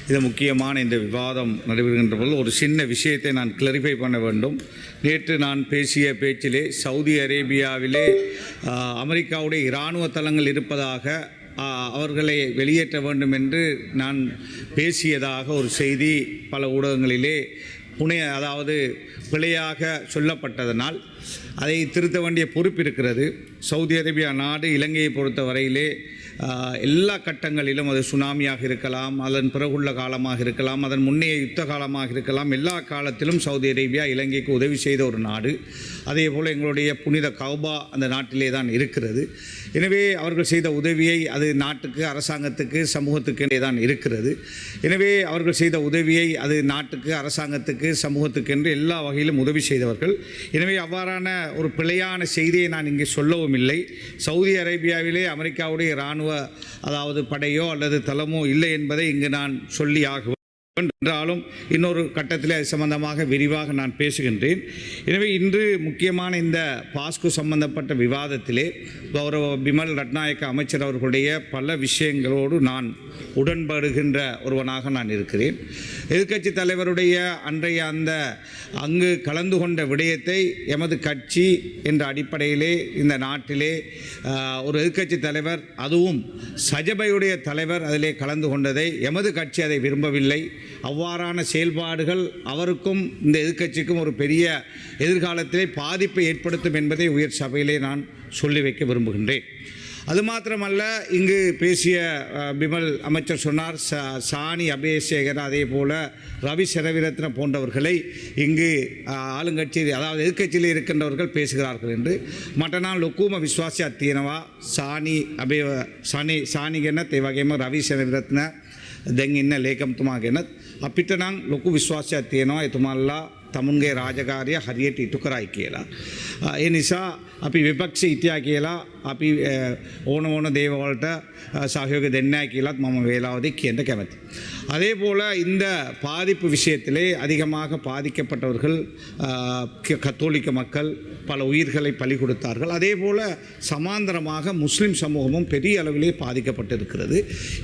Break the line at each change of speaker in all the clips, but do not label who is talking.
இது முக்கியமான இந்த விவாதம் நடைபெறுகின்ற போது ஒரு சின்ன விஷயத்தை நான் கிளாரிஃபை பண்ண வேண்டும். நேற்று நான் பேசிய பேச்சிலே சவுதி அரேபியாவிலே அமெரிக்காவுடைய இராணுவ தளங்கள் இருப்பதாக அவர்களை வெளியேற்ற வேண்டும் என்று நான் பேசியதாக ஒரு செய்தி பல ஊடகங்களிலே அதாவது பிழையாக சொல்லப்பட்டதனால் அதை திருத்த வேண்டிய பொறுப்பு இருக்கிறது. சவுதி அரேபியா நாடு இலங்கையை பொறுத்த வரையிலே எல்லா கட்டங்களிலும் அது சுனாமியாக இருக்கலாம், அதன் பிறகுள்ள காலமாக இருக்கலாம், அதன் முன்னைய யுத்த காலமாக இருக்கலாம், எல்லா காலத்திலும் சவுதி அரேபியா இலங்கைக்கு உதவி செய்த ஒரு நாடு. அதே போல் எங்களுடைய புனித கௌபா அந்த நாட்டிலே தான் இருக்கிறது. எனவே அவர்கள் செய்த உதவியை அது நாட்டுக்கு, அரசாங்கத்துக்கு, சமூகத்துக்கு தான் இருக்கிறது. எனவே அவர்கள் செய்த உதவியை அது நாட்டுக்கு, அரசாங்கத்துக்கு, சமூகத்துக்கு என்று எல்லா வகையிலும் உதவி செய்தவர்கள். எனவே அவ்வாறான ஒரு பிழையான செய்தியை நான் இங்கே சொல்லவும் இல்லை. சவுதி அரேபியாவிலே அமெரிக்காவுடைய இராணுவ அதாவது படையோ அல்லது தளமோ இல்லை என்பதை இங்கு நான் சொல்லி ஆக என்றாலும் இன்னொரு கட்டத்தில் அது சம்பந்தமாக விரிவாக நான் பேசுகின்றேன். எனவே இன்று முக்கியமான இந்த பாஸ்கோ சம்பந்தப்பட்ட விவாதத்திலே கௌரவ பிமல் ரட்நாயக்க அமைச்சர் அவர்களுடைய பல விஷயங்களோடு நான் உடன்படுகின்ற ஒருவனாக நான் இருக்கிறேன். எதிர்க்கட்சி தலைவருடைய அன்றைய அந்த அங்கு கலந்து கொண்ட விடயத்தை எமது கட்சி என்ற அடிப்படையிலே இந்த நாட்டிலே ஒரு எதிர்க்கட்சி தலைவர், அதுவும் சஜபையுடைய தலைவர் அதிலே கலந்து கொண்டதை எமது கட்சி அதை விரும்பவில்லை. அவ்வாறான செயல்பாடுகள் அவருக்கும் இந்த எதிர்க்கட்சிக்கும் ஒரு பெரிய எதிர்காலத்திலே பாதிப்பை ஏற்படுத்தும் என்பதை உயர் சபையிலே நான் சொல்லி வைக்க விரும்புகின்றேன். அது மாத்திரமல்ல, இங்கு பேசிய பிமல் அமைச்சர் சொன்னார் சாணி அபேசேகர் அதே போல் ரவி செரவிரத்ன போன்றவர்களை இங்கு ஆளுங்கட்சி அதாவது எதிர்க்கட்சியில் இருக்கின்றவர்கள் பேசுகிறார்கள் என்று. மட்டனால் லொக்கூம விஸ்வாசி அத்தியனவா சாணிகென தேவகேம ரவி செரவிரத்ன දැන් ඉන්න ලේකම්තුමා ගැනත් අපිට නම් ලොකු විශ්වාසයක් තියෙනවා එතුමාලා තමුන්ගේ රාජකාරිය හරියට ඉටු කරයි කියලා. ඒ නිසා අපි විපක්ෂයේ හිටියා කියලා අපි ඕන දේවවලට සහයෝගය දෙන්නේ නැහැ කියලාත් මම වේලාවදී කියන්න කැමතියි. அதே போல் இந்த பாதிப்பு விஷயத்திலே அதிகமாக பாதிக்கப்பட்டவர்கள் கத்தோலிக்க மக்கள் பல உயிர்களை பலி கொடுத்தார்கள். அதே போல் சமாந்தரமாக முஸ்லீம் சமூகமும் பெரிய அளவிலே பாதிக்கப்பட்டிருக்கிறது.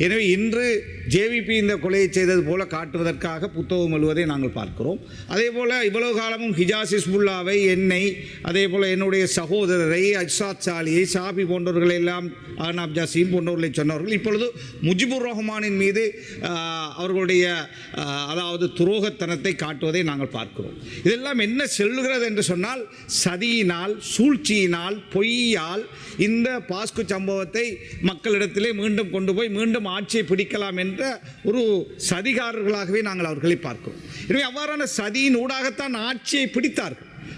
எனவே இன்று ஜேவிபி இந்த கொலையை செய்தது போல காட்டுவதற்காக புத்தகம் எழுவதை நாங்கள் பார்க்கிறோம். அதே போல் இவ்வளவு காலமும் ஹிஜாஸ் ஹிஸ்புல்லாவை, என்னை, அதே போல் என்னுடைய சகோதரரை அஜ்சாத் சாலியை, சாபி போன்றவர்களை எல்லாம் அகனாப் ஜாசிம் போன்றவர்களை சொன்னவர்கள் இப்பொழுது முஜிபுர் ரஹ்மானின் மீது அவர்களுடைய அதாவது துரோகத்தனத்தை காட்டுவதை நாங்கள் பார்க்கிறோம். இதெல்லாம் என்ன செல்லுகிறது என்று சொன்னால், சதியினால், சூழ்ச்சியினால், பொய்யால் இந்த பாஸ்கோ சம்பவத்தை மக்களிடத்திலே மீண்டும் கொண்டு போய் மீண்டும் ஆட்சியை பிடிக்கலாம் என்ற ஒரு சதிகாரர்களாகவே நாங்கள் அவர்களை பார்க்கிறோம். எனவே அவ்வாறான சதியின் ஊடாகத்தான் ஆட்சியை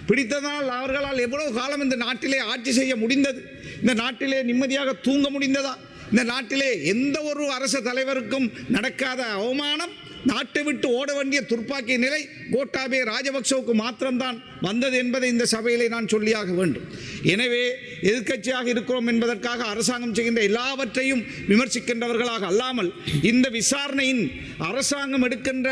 பிடித்ததால் அவர்களால் எவ்வளவு காலம் இந்த நாட்டிலே ஆட்சி செய்ய முடிந்தது? இந்த நாட்டிலே நிம்மதியாக தூங்க முடிந்ததா? இந்த நாட்டிலே எந்த ஒரு அரசு தலைவருக்கும் நடக்காத அவமானம், நாட்டை விட்டு ஓட வேண்டிய துர்ப்பாக்கிய நிலை கோட்டாபே ராஜபக்சவுக்கு மாத்திரம்தான் வந்தது என்பதை இந்த சபையிலே நான் சொல்லியாக வேண்டும். எனவே எதிர்க்கட்சியாக இருக்கிறோம் என்பதற்காக அரசாங்கம் செய்கின்ற எல்லாவற்றையும் விமர்சிக்கின்றவர்களாக அல்லாமல், இந்த விசாரணையின் அரசாங்கம் எடுக்கின்ற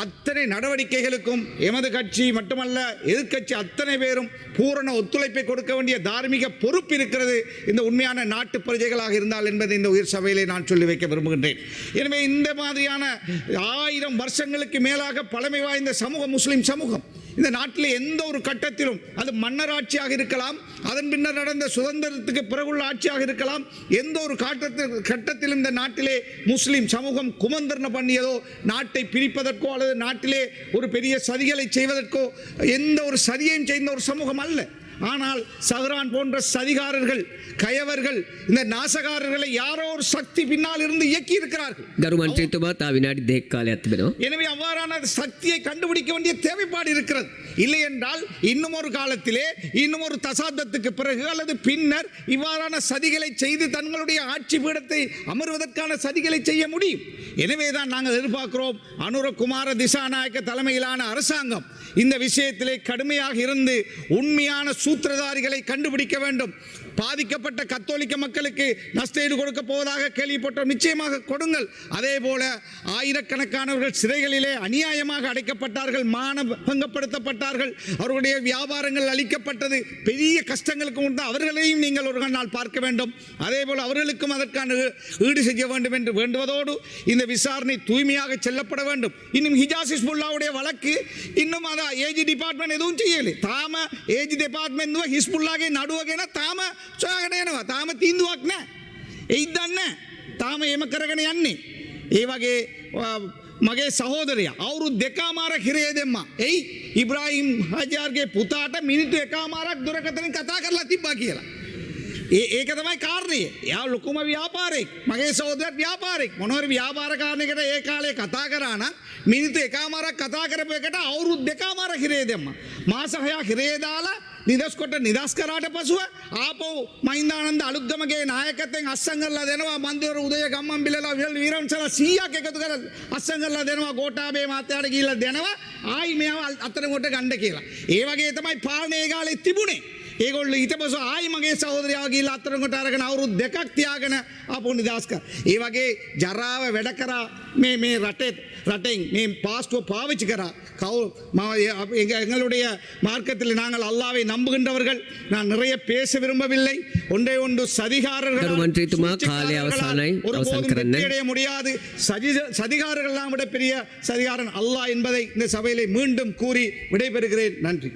அத்தனை நடவடிக்கைகளுக்கும் எமது கட்சி மட்டுமல்ல எதிர்க்கட்சி அத்தனை பேரும் பூரண ஒத்துழைப்பை கொடுக்க வேண்டிய தார்மீக பொறுப்பு இருக்கிறது இந்த உண்மையான நாட்டு பிரஜைகளாக இருந்தால் என்பதை இந்த உயர் சபையிலே நான் சொல்லி வைக்க விரும்புகின்றேன். எனவே இந்த மாதிரியான 1000 வருஷங்களுக்கு மேலாக பழமை வாய்ந்த சமூகம் முஸ்லிம் சமூகம் இந்த நாட்டில் எந்த ஒரு கட்டத்திலும், அது மன்னர் ஆட்சியாக இருக்கலாம், அதன் பின்னர் நடந்த சுதந்திரத்துக்கு பிறகுள்ள ஆட்சியாக இருக்கலாம், எந்த ஒரு கட்டத்திலும் இந்த நாட்டிலே முஸ்லிம் சமூகம் குமந்தர்ண பண்ணியதோ, நாட்டை பிரிப்பதற்கோ அல்லது நாட்டிலே ஒரு பெரிய சதிகளை செய்வதற்கோ எந்த ஒரு சதியையும் செய்த ஒரு சமூகம் அல்ல. ஆனால் சஹ்ரான் போன்ற சதிகாரர்கள், கயவர்கள், இந்த நாசகாரர்களை யாரோ ஒரு சக்தி பின்னால் இருந்து இயக்கி இருக்கிறார்கள். எனவே அவ்வாறான சக்தியை கண்டுபிடிக்க வேண்டிய தேவைப்பாடு இருக்கிறது. இல்லை என்றால் இன்னும் ஒரு காலத்திலே, இன்னும் ஒரு தசாப்தத்துக்கு பிறகு அல்லது பின்னர் இவ்வாறான சதிகளை செய்து தங்களுடைய ஆட்சி பீடத்தை அமர்வதற்கான சதிகளை செய்ய முடியும். எனவேதான் நாங்கள் எதிர்பார்க்கிறோம், அனுரகுமார திசாநாயக்க தலைமையிலான அரசாங்கம் இந்த விஷயத்திலே கடுமையாக இருந்து உண்மையான சூத்திரதாரிகளை கண்டுபிடிக்க வேண்டும். பாதிக்கப்பட்ட கத்தோலிக்க மக்களுக்கு நஷ்டஈடு கொடுக்க போவதாக கேள்விப்பட்டோம். நிச்சயமாக கொடுங்கள். அதே போல ஆயிரக்கணக்கானவர்கள் சிறைகளிலே அநியாயமாக அடைக்கப்பட்டார்கள், மானபங்கப்படுத்தப்பட்டார்கள், அவர்களுடைய வியாபாரங்கள் அளிக்கப்பட்டது, பெரிய கஷ்டங்களுக்கு முன்பு அவர்களையும் நீங்கள் ஒரு நாள் பார்க்க வேண்டும். அதே போல அவர்களுக்கும் அதற்கான ஈடு செய்ய வேண்டும் என்று வேண்டுவதோடு இந்த விசாரணை தூய்மையாக செல்லப்பட வேண்டும். இன்னும் ஹிஜாஸ் ஹிஸ்புல்லாவுடைய வழக்கு இன்னும் அதான் ஏஜி டிபார்ட்மெண்ட் எதுவும் செய்யலை. தாம ஏஜி டிபார்ட்மெண்ட் හිස්පුල්ලාගේ නඩුව ගැන තාම සොයාගෙන යනවා. තාම තීන්දුවක් නැහැ. ඒයි දන්නේ. තාම එහෙම කරගෙන යන්නේ. ඒ වගේ මගේ සහෝදරයා අවුරුදු දෙකමාරක් හිරේ දෙම්මා. එයි ඉබ්‍රාහිම් හජාර්ගේ පුතාට මිනිත්තු එකමාරක් දුරකථනෙන් කතා කරලා තිබ්බා කියලා. ඒක තමයි කාරණය. එයා ලොකුම ව්‍යාපාරෙක්. මගේ සහෝදරයාත් ව්‍යාපාරෙක්. මොනවාරි ව්‍යාපාර කාරණයකට ඒ කාලේ කතා කරා නම් මිනිත්තු එකමාරක් කතා කරපු එකට අවුරුදු දෙකමාරක් හිරේ දෙම්මා. මාස 6ක් හිරේ දාලා නිදස් කොට නිදස් කරාට පසුව ආපහු මහින්දානන්ද අලුත්ගමගේ නායකත්වයෙන් අස්සම් කරලා දෙනවා. මන්දිවර උදය ගම්මන්පිලලා විරන්සලා 100ක් එකතු කරලා අස්සම් කරලා දෙනවා. ගෝඨාභය මහත්තයාට ගිහිල්ලා දෙනවා. ආයි මෙයාව අතර කොට ගන්න කියලා. ඒ වගේ තමයි පාලනයේ කාලේ තිබුණේ. ඒගොල්ලෝ ඊට පස්සේ ආයි මගේ සහෝදරයාව ගිහිල්ලා අතර කොට අරගෙන අවුරුදු 2ක් තියාගෙන ආපහු නිදස් කර. ඒ වගේ ජරාව වැඩ කරා මේ ரட்டேன் நீ பாஸ்டோ பாவிச்சு கரா எங்களுடைய மார்க்கத்தில் நாங்கள் அல்லாவை நம்புகின்றவர்கள். நான் நிறைய பேச விரும்பவில்லை. ஒன்றே ஒன்று சதிகாரர்கள் அடைய முடியாது. சதிகாரர்கள் விட பெரிய சதிகாரன் அல்லாஹ் என்பதை இந்த சபையிலே மீண்டும் கூறி விடைபெறுகிறேன். நன்றி.